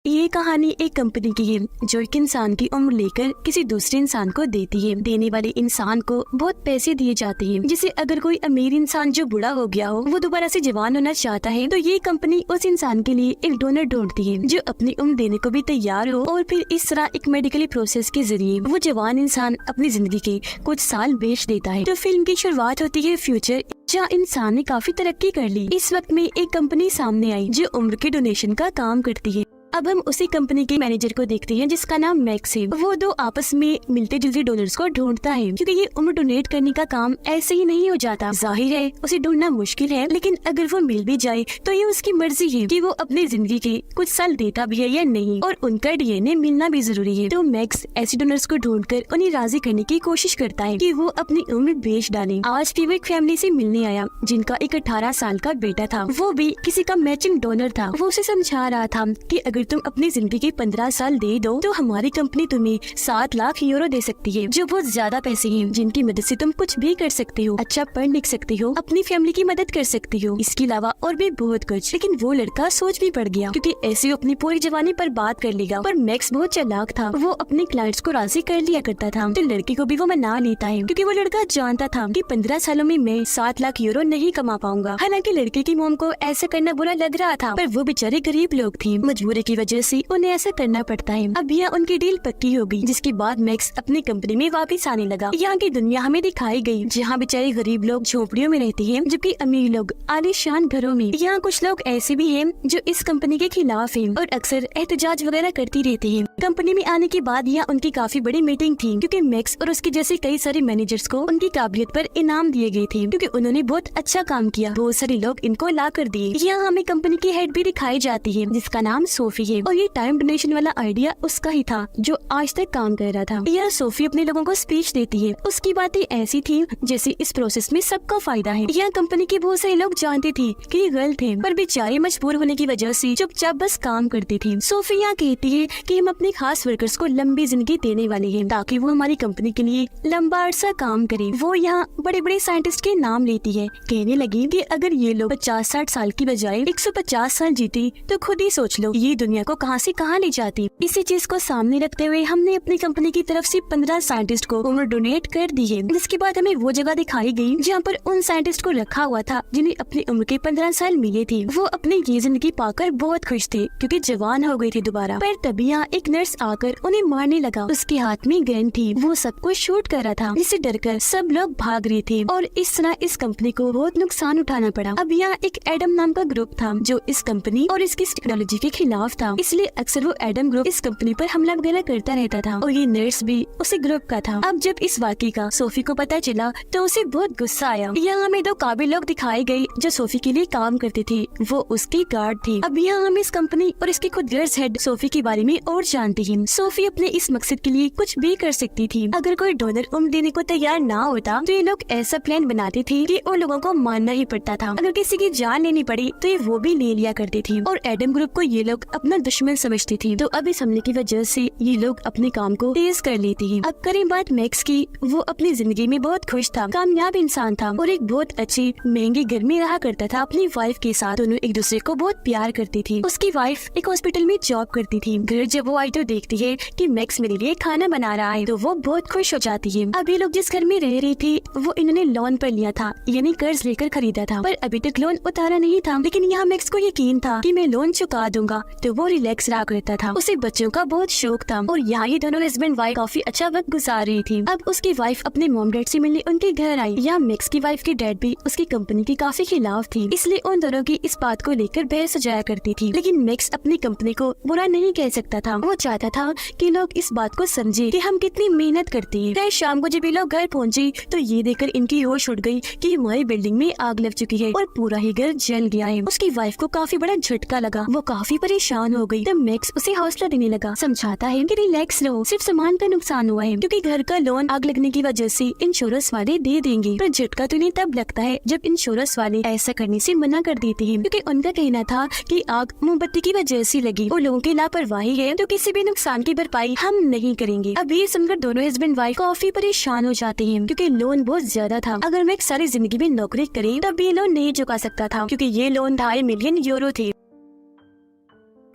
ये कहानी एक कंपनी की है जो एक इंसान की उम्र लेकर किसी दूसरे इंसान को देती है। देने वाले इंसान को बहुत पैसे दिए जाते हैं, जिसे अगर कोई अमीर इंसान जो बूढ़ा हो गया हो वो दोबारा से जवान होना चाहता है तो ये कंपनी उस इंसान के लिए एक डोनर ढूंढती है जो अपनी उम्र देने को भी तैयार हो, और फिर इस तरह एक मेडिकली प्रोसेस के जरिए वो जवान इंसान अपनी जिंदगी के कुछ साल बेच देता है। तो फिल्म की शुरुआत होती है फ्यूचर, जहाँ इंसान ने काफी तरक्की कर ली। इस वक्त में एक कंपनी सामने आई जो उम्र के डोनेशन का काम करती है। अब हम उसी कंपनी के मैनेजर को देखते हैं जिसका नाम मैक्स है। वो दो आपस में मिलते जुलते डोनर्स को ढूंढता है, क्योंकि ये उम्र डोनेट करने का काम ऐसे ही नहीं हो जाता। जाहिर है उसे ढूंढना मुश्किल है, लेकिन अगर वो मिल भी जाए तो ये उसकी मर्जी है कि वो अपनी जिंदगी के कुछ साल देता भी है या नहीं, और उनका डीएनए मिलना भी जरूरी है। तो मैक्स ऐसे डोनर्स को ढूंढकर उन्हें राजी करने की कोशिश करता है कि वो अपनी उम्र बेच डाले। आज भी वो एक फैमिली से मिलने आया जिनका एक 18 साल का बेटा था। वो भी किसी का मैचिंग डोनर था। वो उसे समझा रहा था कि अगर तुम अपनी जिंदगी के 15 साल दे दो तो हमारी कंपनी तुम्हें 7 लाख यूरो दे सकती है, जो बहुत ज्यादा पैसे हैं जिनकी मदद से तुम कुछ भी कर सकते हो, अच्छा पढ़ लिख सकते हो, अपनी फैमिली की मदद कर सकते हो, इसके अलावा और भी बहुत कुछ। लेकिन वो लड़का सोच भी पड़ गया, क्योंकि ऐसे वो अपनी पूरी जवानी पर बात कर लेगा। पर मैक्स बहुत चालाक था, वो अपने क्लाइंट्स को राजी कर लिया करता था, तो लड़की को भी वो मना लेता है, क्योंकि वो लड़का जानता था कि 15 सालों में मैं 7 लाख यूरो नहीं कमा पाऊंगा। हालांकि लड़के की मोम को ऐसा करना बुरा लग रहा था, पर वो बेचारे गरीब लोग थे, मजबूरी की वजह से उन्हें ऐसा करना पड़ता है। अब यहाँ उनकी डील पक्की हो गई, जिसके बाद मैक्स अपनी कंपनी में वापस आने लगा। यहाँ की दुनिया हमें दिखाई गई, जहाँ बेचारे गरीब लोग झोपड़ियों में रहते हैं, जबकि अमीर लोग आलीशान घरों में। यहाँ कुछ लोग ऐसे भी हैं जो इस कंपनी के खिलाफ हैं और अक्सर एहतजाज वगैरह करती रहते हैं। कंपनी में आने के बाद यहाँ उनकी काफी बड़ी मीटिंग थी, क्योंकि मैक्स और उसके जैसे कई सारे मैनेजर्स को उनकी काबिलियत पर इनाम दिए गए थे, क्योंकि उन्होंने बहुत अच्छा काम किया। बहुत सारे लोग इनको ला कर दिए। यहाँ हमें कंपनी की हेड भी दिखाई जाती है, जिसका नाम सोफी है, और ये टाइम डोनेशन वाला आइडिया उसका ही था जो आज तक काम कर रहा था। यह सोफी अपने लोगों को स्पीच देती है। उसकी बातें ऐसी थी जैसे इस प्रोसेस में सबका फायदा है। यह कंपनी के बहुत सारे लोग जानते थे कि ये गलत है, पर बेचारे मजबूर होने की वजह से चुपचाप बस काम करती थी। सोफी यहाँ कहती है कि हम अपने खास वर्कर्स को लंबी जिंदगी देने वाले हैं, ताकि वो हमारी कंपनी के लिए लंबा अरसा काम करे। वो यहाँ बड़े बड़े साइंटिस्ट के नाम लेती है, कहने लगी कि अगर ये लोग 50-60 साल की बजाय 150 साल जीते तो खुद ही सोच लो ये दुनिया को कहां से कहां ले जाती। इसी चीज को सामने रखते हुए हमने अपनी कंपनी की तरफ से 15 साइंटिस्ट को उम्र डोनेट कर दी है। जिसके बाद हमें वो जगह दिखाई गई जहाँ पर उन साइंटिस्ट को रखा हुआ था जिन्हें अपनी उम्र के 15 साल मिले थे। वो अपनी ये जिंदगी पाकर बहुत खुश थे, क्योंकि जवान हो गए थे दोबारा। पर तभी यहाँ एक नर्स आकर उन्हें मारने लगा। उसके हाथ में गन थी, वो सबको शूट कर रहा था, जिससे डरकर सब लोग भाग रहे थे, और इस तरह इस कंपनी को बहुत नुकसान उठाना पड़ा। अब यहाँ एक एडम नाम का ग्रुप था जो इस कंपनी और इसकी टेक्नोलॉजी के खिलाफ था, इसलिए अक्सर वो एडम ग्रुप इस कंपनी पर हमला वगैरह करता रहता था, और ये नर्स भी उसी ग्रुप का था। अब जब इस वाकये का सोफी को पता चला तो उसे बहुत गुस्सा आया। यहाँ हमें 2 काबिल लोग दिखाए गए जो सोफी के लिए काम करते थे, वो उसके गार्ड थे। अब यहाँ हम इस कंपनी और इसके खुद गर्ल्स हेड सोफी के बारे में और जानते हैं। सोफी अपने इस मकसद के लिए कुछ भी कर सकती थी। अगर कोई डोनर उम्र देने को तैयार ना होता तो ये लोग ऐसा प्लान बनाते थे कि उन लोगों को मानना ही पड़ता था। अगर किसी की जान लेनी पड़ी तो ये वो भी ले लिया करती थी, और एडम ग्रुप को ये लोग अपना दुश्मन समझती थी। तो अब इस हमले की वजह से ये लोग अपने काम को तेज कर लेते हैं। अब करें बात मैक्स की। वो अपनी जिंदगी में बहुत खुश था, कामयाब इंसान था, और एक बहुत अच्छी महंगी घर में रहा करता था अपनी वाइफ के साथ। दोनों एक दूसरे को बहुत प्यार करती थी। उसकी वाइफ एक हॉस्पिटल में जॉब करती थी। घर जब वो आई तो देखती है कि मैक्स मेरे लिए खाना बना रहा है, तो वो बहुत खुश हो जाती है। अब ये लोग जिस घर में रह रही थी वो इन्होंने लोन पर लिया था, यानी कर्ज लेकर खरीदा था, पर अभी तक लोन उतारा नहीं था। लेकिन यहाँ मैक्स को यकीन था कि मैं लोन चुका दूंगा, तो वो रिलैक्स रहा करता था। उसे बच्चों का बहुत शौक था, और यहाँ ये दोनों हस्बैंड वाइफ काफी अच्छा वक्त गुजार रही थी। अब उसकी वाइफ अपने मॉम डैड से मिलने उनके घर आई। यहाँ मैक्स की वाइफ के डैड भी उसकी कंपनी के काफी खिलाफ थी, इसलिए उन दोनों की इस बात को लेकर बहस हो जाया करती थी। लेकिन मैक्स अपनी कंपनी को बुरा नहीं कह सकता था। वो चाहता था कि लोग इस बात को समझे कि हम कितनी मेहनत करते हैं। फिर शाम को जब ये लोग घर पहुँचे तो ये देखकर इनकी होश उड़ गई कि हमारी बिल्डिंग में आग लग चुकी है और पूरा ही घर जल गया है। उसकी वाइफ को काफी बड़ा झटका लगा, वो काफी परेशान हो गई। तब मैक्स उसे हौसला देने लगा, समझाता है कि रिलैक्स रहो, सिर्फ सामान का नुकसान हुआ है, क्योंकि घर का लोन आग लगने की वजह से इंश्योरेंस वाले दे देंगे। पर झटका तो इन्हें तब लगता है जब इंश्योरेंस वाले ऐसा करने से मना कर देते हैं, क्योंकि उनका कहना था कि आग मोमबत्ती की वजह से लगी और लोगों की लापरवाही है, तो किसी भी नुकसान की भरपाई हम नहीं करेंगे। अब ये सुनकर दोनों हस्बैंड वाइफ काफी परेशान हो जाते हैं, क्योंकि लोन बहुत ज्यादा था। अगर मैं सारी जिंदगी में नौकरी करे तब ये लोन नहीं चुका सकता था, क्योंकि ये लोन 2.5 मिलियन यूरो थे।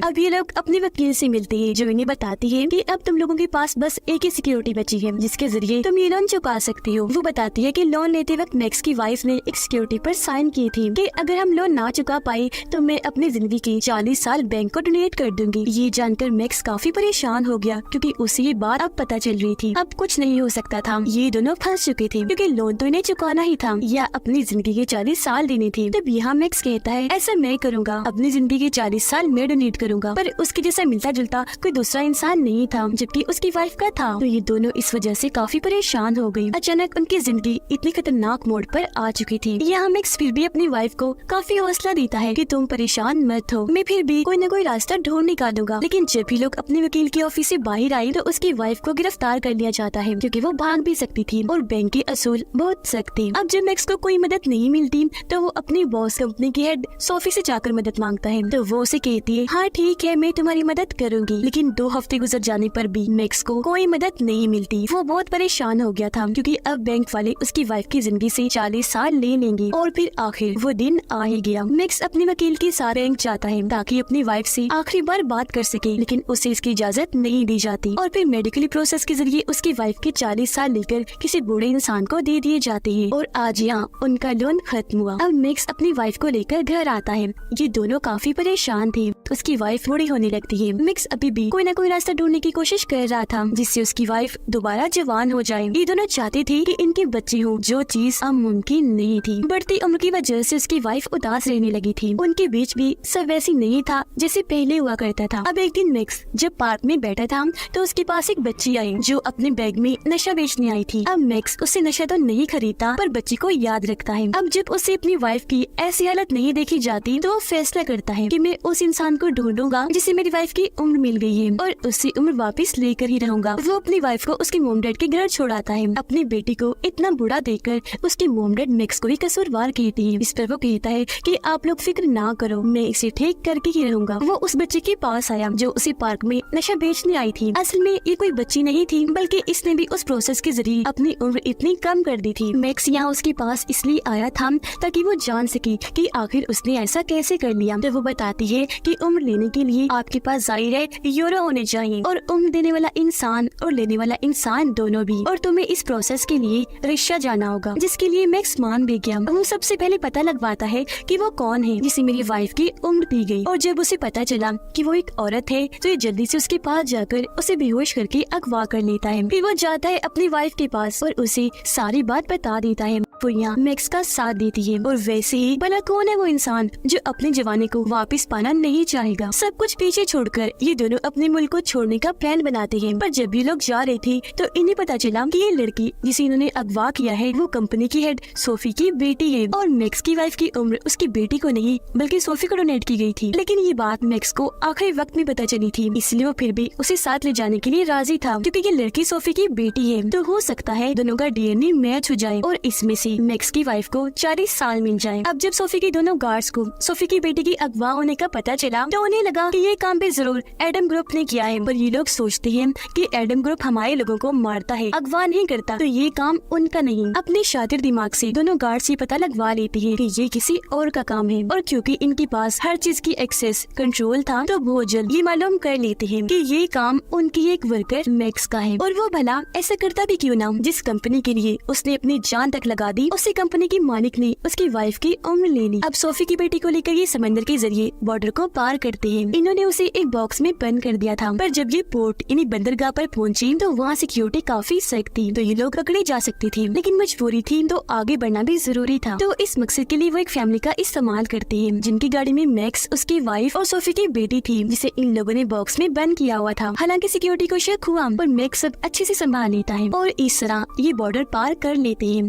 अब ये लोग अपने वकील से मिलते हैं, जो इन्हें बताती है कि अब तुम लोगों के पास बस एक ही सिक्योरिटी बची है जिसके जरिए तुम ये लोन चुका सकती हो। वो बताती है कि लोन लेते वक्त मैक्स की वाइफ ने एक सिक्योरिटी पर साइन की थी कि अगर हम लोन ना चुका पाए तो मैं अपनी जिंदगी के 40 साल बैंक को डोनेट कर दूंगी। ये जानकर मैक्स काफी परेशान हो गया क्योंकि उसे ये बात अब पता चल रही थी। अब कुछ नहीं हो सकता था, ये दोनों फंस चुके थे क्योंकि लोन तो इन्हें चुकाना ही था या अपनी जिंदगी के 40 साल देने थे। तब यहाँ मैक्स कहता है ऐसा मैं करूँगा, अपनी जिंदगी के 40 साल मैं डोनेट करूँगा। पर उसके जैसा मिलता जुलता कोई दूसरा इंसान नहीं था जबकि उसकी वाइफ का था। तो ये दोनों इस वजह से काफी परेशान हो गई। अचानक उनकी जिंदगी इतनी खतरनाक मोड़ पर आ चुकी थी। यहाँ मैक्स फिर भी अपनी वाइफ को काफी हौसला देता है कि तुम परेशान मत हो, मैं फिर भी कोई न कोई रास्ता ढूंढ निकालूंगा। लेकिन जब भी लोग अपने वकील के ऑफिस से बाहर आए तो उसकी वाइफ को गिरफ्तार कर लिया जाता है क्योंकि वो भाग भी सकती थी और बैंक के असूल बहुत सख्त थे। अब जब मैक्स को कोई मदद नहीं मिलती तो वो अपनी बॉस कंपनी की हेड सोफी से जाकर मदद मांगता है। तो वो उसे कहती है हाँ ठीक है मैं तुम्हारी मदद करूंगी। लेकिन 2 हफ्ते गुजर जाने पर भी मैक्स को कोई मदद नहीं मिलती। वो बहुत परेशान हो गया था क्योंकि अब बैंक वाले उसकी वाइफ की जिंदगी से 40 साल ले लेंगे। और फिर आखिर वो दिन आ ही गया। मैक्स अपने वकील के साथ बैंक जाता है ताकि अपनी वाइफ से आखिरी बार बात कर सके, लेकिन उसे इसकी इजाजत नहीं दी जाती। और फिर मेडिकली प्रोसेस के जरिए उसकी वाइफ के 40 साल लेकर किसी बूढ़े इंसान को दे दिए जाते हैं। और आज यहाँ उनका लोन खत्म हुआ। अब मैक्स अपनी वाइफ को लेकर घर आता है। ये दोनों काफी परेशान थे। उसकी वाइफ बूढ़ी होने लगती है। मैक्स अभी भी कोई न कोई रास्ता ढूंढने की कोशिश कर रहा था जिससे उसकी वाइफ दोबारा जवान हो जाए। ये दोनों चाहते थे कि इनके बच्चे हो, जो चीज अब मुमकिन नहीं थी। बढ़ती उम्र की वजह से उसकी वाइफ उदास रहने लगी थी। उनके बीच भी सब वैसी नहीं था जैसे पहले हुआ करता था। अब एक दिन मैक्स जब पार्क में बैठा था तो उसके पास एक बच्ची आई जो अपने बैग में नशा बेचने आई थी। अब मैक्स उससे नशा तो नहीं खरीदता पर बच्ची को याद रखता है। अब जब उसे अपनी वाइफ की ऐसी हालत नहीं देखी जाती तो वो फैसला करता है कि मैं उस इंसान को ढूंढूंगा जिसे मेरी वाइफ की उम्र मिल गई है और उससे उम्र वापस लेकर ही रहूंगा। वो अपनी वाइफ को उसके मोम डैड के घर छोड़ाता है। अपनी बेटी को इतना बुरा देखकर उसके मोम डैड मैक्स को ही कसूरवार कहती है। इस पर वो कहता है कि आप लोग फिक्र ना करो, मैं इसे ठीक करके ही रहूंगा। वो उस बच्चे के पास आया जो उसे पार्क में नशा बेचने आई थी। असल में ये कोई बच्ची नहीं थी बल्कि इसने भी उस प्रोसेस के जरिए अपनी उम्र इतनी कम कर दी थी। मैक्स यहाँ उसके पास इसलिए आया था ताकि वो जान सके कि आखिर उसने ऐसा कैसे कर लिया। तो वो बताती है कि उम्र लेने के लिए आपके पास जाहिर है यूरो होने चाहिए और उम्र देने वाला इंसान और लेने वाला इंसान दोनों भी। और तुम्हें इस प्रोसेस के लिए रशिया जाना होगा जिसके लिए मैक्स मान भी गया। वो सबसे पहले पता लगवाता है कि वो कौन है जिसे मेरी वाइफ की उम्र दी गई। और जब उसे पता चला कि वो एक औरत है तो ये जल्दी से उसके पास जाकर उसे बेहोश करके अगवा कर लेता है। फिर वो जाता है अपनी वाइफ के पास और उसे सारी बात बता देता है। वो यहाँ मैक्स का साथ देती है। और वैसे ही भला कौन है वो इंसान जो अपने जवानी को वापस पाना नहीं चाहेगा। सब कुछ पीछे छोड़कर ये दोनों अपने मुल्क को छोड़ने का प्लान बनाते हैं। पर जब ये लोग जा रहे थे तो इन्हें पता चला कि ये लड़की जिसे इन्होंने अगवा किया है वो कंपनी की हेड सोफी की बेटी है और मैक्स की वाइफ की उम्र उसकी बेटी को नहीं बल्कि सोफी को डोनेट की गई थी। लेकिन ये बात मैक्स को आखिरी वक्त में पता चली थी, इसलिए वो फिर भी उसे साथ ले जाने के लिए राजी था क्योंकि ये लड़की सोफी की बेटी है। तो हो सकता है दोनों का डीएनए मैच हो जाए और इसमें से मैक्स की वाइफ को 40 साल मिल जाए। अब जब सोफी के दोनों गार्ड्स को सोफी की बेटी की अगवा होने का पता चला तो उन्हें लगा कि ये काम भी जरूर एडम ग्रुप ने किया है। पर ये लोग सोचते हैं कि एडम ग्रुप हमारे लोगों को मारता है, अगवा नहीं करता, तो ये काम उनका नहीं। अपने शातिर दिमाग से दोनों गार्ड्स ये पता लगवा लेते हैं कि ये किसी और का काम है। और क्योंकि इनके पास हर चीज की एक्सेस कंट्रोल था तो बहुत जल्द ये मालूम कर लेते हैं कि ये काम उनकी एक वर्कर मैक्स का है। और वो भला ऐसा करता भी क्यों ना, जिस कंपनी के लिए उसने अपनी जान तक लगा दी उसी कंपनी की मालिक ने उसकी वाइफ की उम्र ले ली। अब सोफी की बेटी को लेकर ये समंदर के जरिए बॉर्डर को पार करते हैं। इन्होंने उसे एक बॉक्स में बंद कर दिया था पर जब ये पोर्ट इन्हीं बंदरगाह पर पहुंची तो वहाँ सिक्योरिटी काफी सख्त थी तो ये लोग पकड़े जा सकते थे। लेकिन मजबूरी थी तो आगे बढ़ना भी जरूरी था। तो इस मकसद के लिए वो एक फैमिली का इस्तेमाल करते हैं जिनकी गाड़ी में मैक्स, उसकी वाइफ और सोफी की बेटी थी जिसे इन लोगों ने बॉक्स में बंद किया हुआ था। हालांकि सिक्योरिटी को शक हुआ पर मैक्स सब अच्छे से संभाल लेता है और इस तरह ये बॉर्डर पार कर लेते हैं।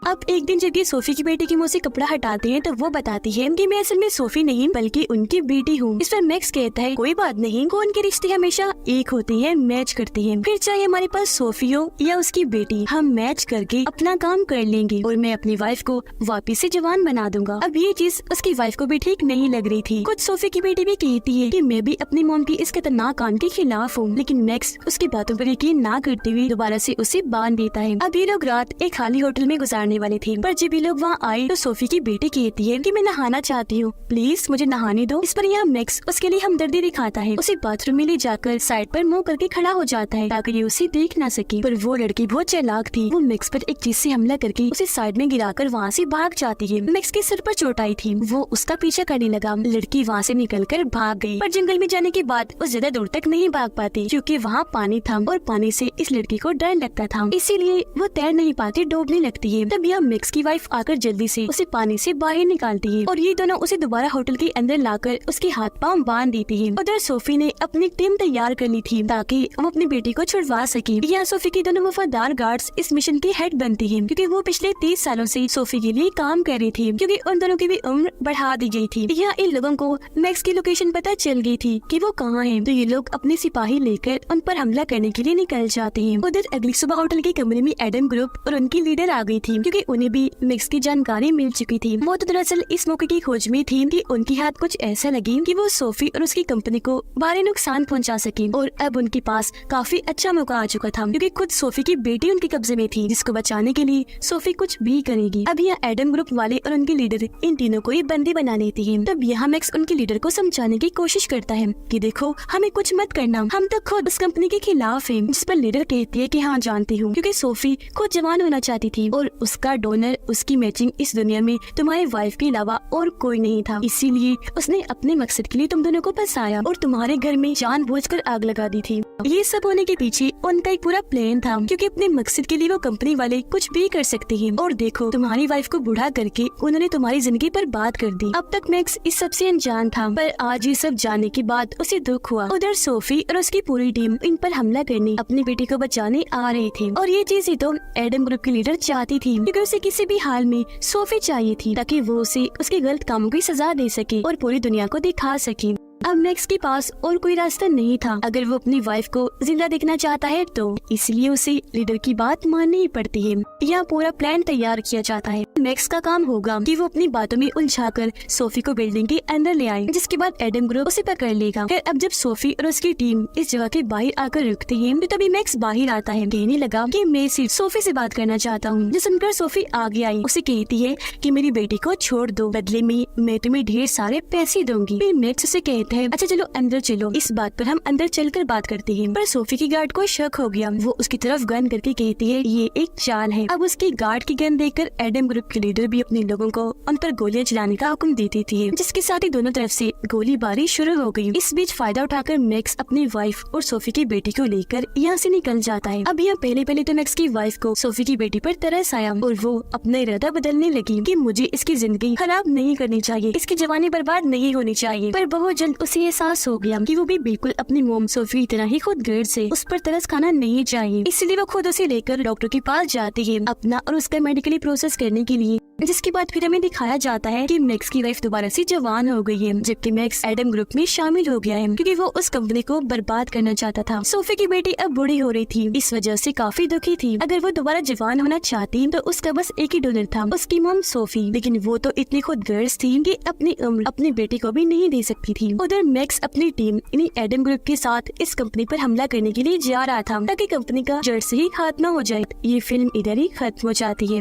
अब एक दिन जब ये सोफी की बेटी के मुंह से कपड़ा हटाते हैं तो वो बताती है कि मैं असल में सोफी नहीं बल्कि उनकी बेटी हूँ। इस पर मैक्स कहता है कोई बात नहीं, कौन के रिश्ते हमेशा एक होते हैं, मैच करते हैं। फिर चाहे हमारे पास सोफी हो या उसकी बेटी, हम मैच करके अपना काम कर लेंगे और मैं अपनी वाइफ को वापिस से जवान बना दूंगा। अब ये चीज उसकी वाइफ को भी ठीक नहीं लग रही थी। खुद सोफी की बेटी भी कहती है कि मैं भी अपनी मॉम की इस खतरनाक काम के खिलाफ हूँ। लेकिन मैक्स उसकी बातों पर यकीन ना करते हुए दोबारा से उसे बांध देता है। अब ये लोग रात एक खाली होटल में गुजारने जाने वाले थे, पर जब ये लोग वहाँ आए तो सोफी की बेटी कहती है कि मैं नहाना चाहती हूँ, प्लीज मुझे नहाने दो। इस पर यहाँ मैक्स उसके लिए हमदर्दी दिखाता है, उसे बाथरूम में ले जाकर साइड पर मुंह करके खड़ा हो जाता है ताकि ये उसे देख ना सके। पर वो लड़की बहुत चालाक थी, वो मैक्स पर एक चीज से हमला करके उसे साइड में गिराकर वहाँ से भाग जाती है। मैक्स के सिर पर चोट आई थी, वो उसका पीछा करने लगा। लड़की वहाँ से निकलकर भाग गई, पर जंगल में जाने के बाद वो ज्यादा दूर तक नहीं भाग पाती क्योंकि वहाँ पानी था और पानी से इस लड़की को डर लगता था, इसीलिए वो तैर नहीं पाती, डूबने लगती है। तब यह मैक्स की वाइफ आकर जल्दी से उसे पानी से बाहर निकालती है और ये दोनों उसे दोबारा होटल के अंदर लाकर उसके हाथ पांव बांध देती है। उधर सोफी ने अपनी टीम तैयार कर ली थी ताकि वो अपनी बेटी को छुड़वा सके। यहाँ सोफी की दोनों वफादार गार्ड्स इस मिशन की हेड बनती है क्योंकि वो पिछले 30 सालों से सोफी के लिए काम कर रही थी, क्योंकि उन दोनों की भी उम्र बढ़ा दी गई थी। यहाँ इन लोगों को मैक्स की लोकेशन पता चल गई थी कि वो कहाँ है, तो ये लोग अपने सिपाही लेकर उन पर हमला करने के लिए निकल जाते हैं। उधर अगली सुबह होटल के कमरे में एडम ग्रुप और उनकी लीडर आ गई थी क्योंकि उन्हें भी मैक्स की जानकारी मिल चुकी थी। वो तो दरअसल इस मौके की खोज में थी कि उनके हाथ कुछ ऐसा लगी कि वो सोफी और उसकी कंपनी को भारी नुकसान पहुंचा सके, और अब उनके पास काफी अच्छा मौका आ चुका था क्योंकि खुद सोफी की बेटी उनके कब्जे में थी, जिसको बचाने के लिए सोफी कुछ भी करेगी। अब यहाँ एडम ग्रुप वाले और उनके लीडर इन तीनों को ही बंदी बना लेती है। तब यहाँ मैक्स उनके लीडर को समझाने की कोशिश करता है कि देखो हमें कुछ मत करना, हम तो खुद उस कंपनी के खिलाफ हैं। जिस पर लीडर कहती है कि हाँ जानती हूँ, क्योंकि सोफी खुद जवान होना चाहती थी और उसका डोनर, उसकी मैचिंग इस दुनिया में तुम्हारी वाइफ के अलावा और कोई नहीं था, इसीलिए उसने अपने मकसद के लिए तुम दोनों को फंसाया और तुम्हारे घर में जानबूझकर आग लगा दी थी। ये सब होने के पीछे उनका एक पूरा प्लान था क्योंकि अपने मकसद के लिए वो कंपनी वाले कुछ भी कर सकते हैं। और देखो तुम्हारी वाइफ को बूढ़ा करके उन्होंने तुम्हारी जिंदगी पर बात कर दी। अब तक मैक्स इस सब से अनजान था, पर आज ये सब जानने के बाद उसे दुख हुआ। उधर सोफी और उसकी पूरी टीम इन पर हमला करने अपनी बेटी को बचाने आ रहे थे, और ये चीज तो एडम ग्रुप की लीडर चाहती थी क्योंकि उसे किसी भी हाल में सोफी चाहिए थी ताकि वो उसे उसके गलत कामों की सजा दे सके और पूरी दुनिया को दिखा सके। अब मैक्स के पास और कोई रास्ता नहीं था अगर वो अपनी वाइफ को जिंदा देखना चाहता है तो, इसलिए उसे लीडर की बात माननी ही पड़ती है। यहाँ पूरा प्लान तैयार किया जाता है। मैक्स का काम होगा कि वो अपनी बातों में उलझाकर सोफी को बिल्डिंग के अंदर ले आए, जिसके बाद एडम ग्रुप उसे पकड़ लेगा। फिर अब जब सोफी और उसकी टीम इस जगह के बाहर आकर रुकती है तो तभी मैक्स बाहर आता है, कहने लगा कि मैं सिर्फ सोफी से बात करना चाहता हूँ। जो सुनकर सोफी आगे आई, उसे कहती है कि मेरी बेटी को छोड़ दो, बदले में मैं तुम्हें ढेर सारे पैसे दूंगी। फिर मैक्स उसे कहता है अच्छा चलो अंदर चलो, इस बात पर हम अंदर चलकर बात करते हैं। पर सोफी की गार्ड को शक हो गया, वो उसकी तरफ गन करके कहती है ये एक चाल है। अब उसकी गार्ड की गन देखकर एडम ग्रुप के लीडर भी अपने लोगों को उन पर गोलियां चलाने का हुक्म दे देती है, जिसके साथ ही दोनों तरफ से गोलीबारी शुरू हो गई। इस बीच फायदा उठाकर मैक्स अपनी वाइफ और सोफी की बेटी को लेकर यहाँ से निकल जाता है। अब यहाँ पहले तो मैक्स की वाइफ को सोफी की बेटी पर तरस आया और वो अपना इरादा बदलने लगी कि मुझे इसकी जिंदगी खराब नहीं करनी चाहिए, इसकी जवानी बर्बाद नहीं होनी चाहिए। पर बहुत जल्द उसे एहसास हो गया कि वो भी बिल्कुल अपनी मोम सोफी की तरह ही खुद गर्द से उस पर तरस खाना नहीं चाहिए, इसलिए वो खुद उसे लेकर डॉक्टर के पास जाती है अपना और उसका मेडिकली प्रोसेस करने के लिए। जिसके बाद फिर हमें दिखाया जाता है कि मैक्स की वाइफ दोबारा से जवान हो गई है, जबकि मैक्स एडम ग्रुप में शामिल हो गया है क्योंकि वो उस कंपनी को बर्बाद करना चाहता था। सोफी की बेटी अब बूढ़ी हो रही थी, इस वजह से काफी दुखी थी। अगर वो दोबारा जवान होना चाहती तो उसका बस एक ही डोनर था, उसकी मॉम सोफी, लेकिन वो तो इतनी खुद गर्ज थी कि अपनी उम्र अपनी बेटी को भी नहीं दे सकती थी। उधर मैक्स अपनी टीम इन्हीं एडम ग्रुप के साथ इस कंपनी पर हमला करने के लिए जा रहा था ताकि कंपनी का जड़ से ही खात्मा हो जाए। ये फिल्म इधर ही खत्म हो जाती है।